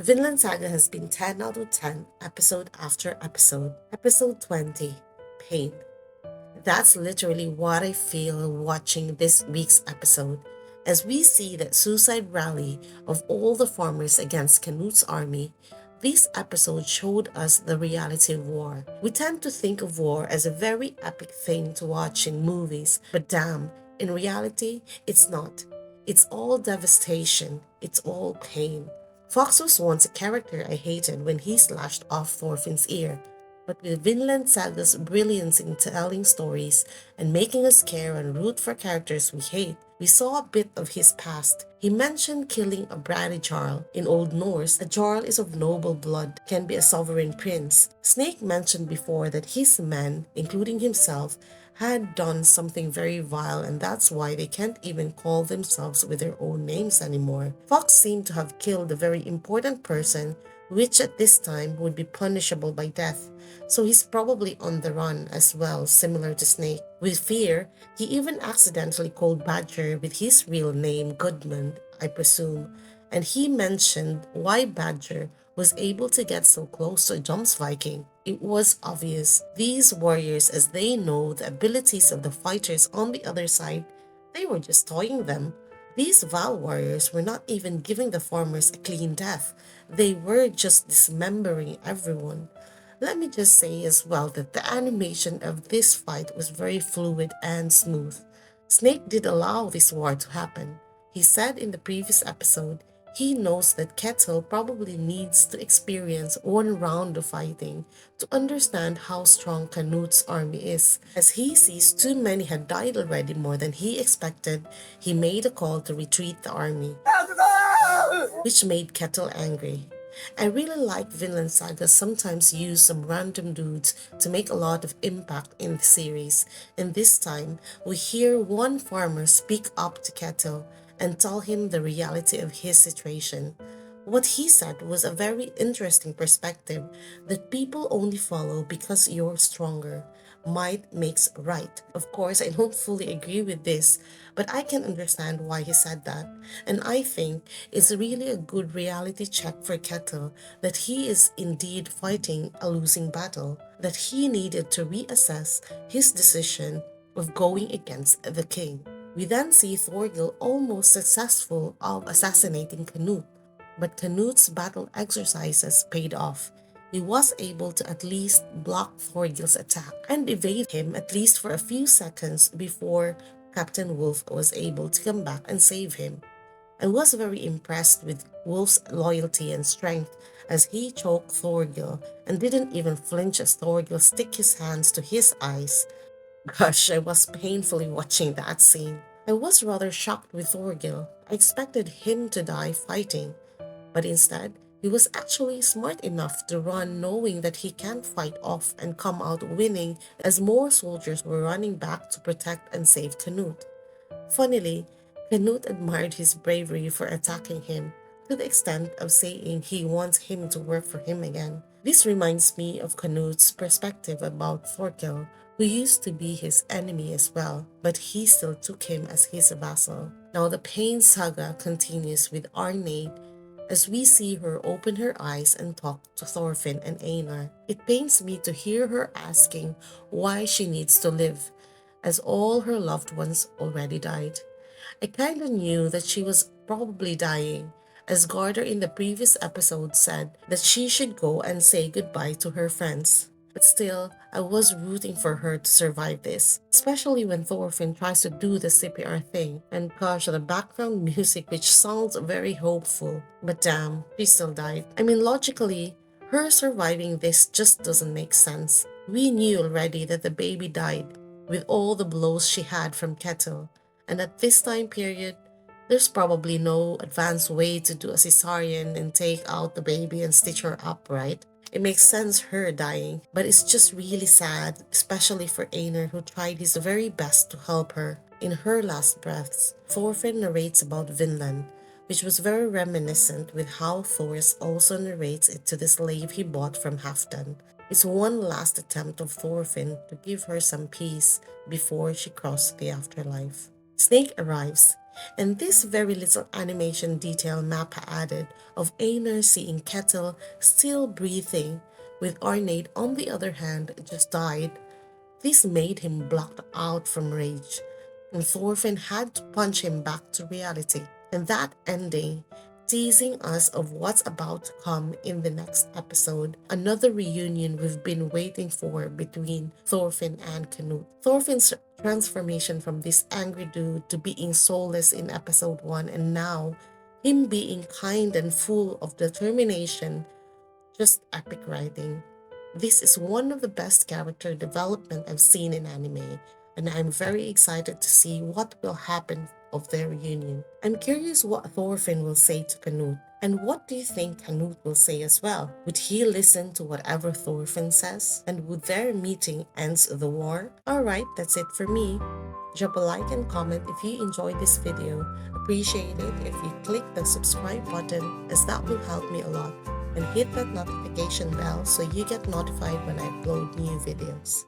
Vinland Saga has been 10 out of 10, episode after episode. Episode 20, Pain. That's literally what I feel watching this week's episode, as we see that suicide rally of all the farmers against Canute's army. This episode showed us the reality of war. We tend to think of war as a very epic thing to watch in movies, but damn, in reality, it's not. It's all devastation, it's all pain. Fox was once a character I hated when he slashed off Thorfinn's ear, but with Vinland Saga's brilliance in telling stories and making us care and root for characters we hate, we saw a bit of his past. He mentioned killing a bratty Jarl. In Old Norse, a Jarl is of noble blood, can be a sovereign prince. Snake mentioned before that his men, including himself, had done something very vile, and that's why they can't even call themselves with their own names anymore. Fox seemed to have killed a very important person, which at this time would be punishable by death. So he's probably on the run as well, similar to Snake. With fear, he even accidentally called Badger with his real name, Goodman, I presume, and he mentioned why Badger was able to get so close to a Jumps Viking. It was obvious. These warriors, as they know the abilities of the fighters on the other side, they were just toying them. These Val warriors were not even giving the farmers a clean death. They were just dismembering everyone. Let me just say as well that the animation of this fight was very fluid and smooth. Snake did allow this war to happen. He said in the previous episode he knows that Kettle probably needs to experience one round of fighting to understand how strong Canute's army is. As he sees too many had died already more than he expected, he made a call to retreat the army, which made Kettle angry. I really like Vinland Saga sometimes use some random dudes to make a lot of impact in the series, and this time we hear one farmer speak up to Kettle and tell him the reality of his situation. What he said was a very interesting perspective that people only follow because you're stronger. Might makes right. Of course, I don't fully agree with this, but I can understand why he said that. And I think it's really a good reality check for Kettle that he is indeed fighting a losing battle, that he needed to reassess his decision of going against the king. We then see Thorgil almost successful of assassinating Canute, but Canute's battle exercises paid off. He was able to at least block Thorgil's attack and evade him at least for a few seconds before Captain Wolf was able to come back and save him. I was very impressed with Wolf's loyalty and strength as he choked Thorgil and didn't even flinch as Thorgil stick his hands to his eyes. Gosh, I was painfully watching that scene. I was rather shocked with Thorgil. I expected him to die fighting, but instead, he was actually smart enough to run knowing that he can't fight off and come out winning as more soldiers were running back to protect and save Canute. Funnily, Canute admired his bravery for attacking him to the extent of saying he wants him to work for him again. This reminds me of Canute's perspective about Thorkel, who used to be his enemy as well, but he still took him as his vassal. Now the pain saga continues with Arnheid as we see her open her eyes and talk to Thorfinn and Einar. It pains me to hear her asking why she needs to live, as all her loved ones already died. I kinda knew that she was probably dying, as Garter in the previous episode said that she should go and say goodbye to her friends. But still, I was rooting for her to survive this, especially when Thorfinn tries to do the CPR thing, and gosh, the background music which sounds very hopeful. But damn, she still died. I mean, logically, her surviving this just doesn't make sense. We knew already that the baby died with all the blows she had from Kettle, and at this time period, there's probably no advanced way to do a cesarean and take out the baby and stitch her up, right? It makes sense her dying, but it's just really sad, especially for Einar who tried his very best to help her. In her last breaths, Thorfinn narrates about Vinland, which was very reminiscent with how Thors also narrates it to the slave he bought from Halfdan. It's one last attempt of Thorfinn to give her some peace before she crossed the afterlife. Snake arrives. And this very little animation detail Mappa added of Einar seeing Kettle still breathing, with Arnheid on the other hand just died, this made him blocked out from rage, and Thorfinn had to punch him back to reality. And that ending, teasing us of what's about to come in the next episode, another reunion we've been waiting for between Thorfinn and Canute. Thorfinn's transformation from this angry dude to being soulless in episode 1, and now him being kind and full of determination, just epic writing. This is one of the best character development I've seen in anime, and I'm very excited to see what will happen of their reunion. I'm curious what Thorfinn will say to Canute, and what do you think Canute will say as well? Would he listen to whatever Thorfinn says? And would their meeting end the war? Alright, that's it for me. Drop a like and comment if you enjoyed this video. Appreciate it if you click the subscribe button, as that will help me a lot. And hit that notification bell so you get notified when I upload new videos.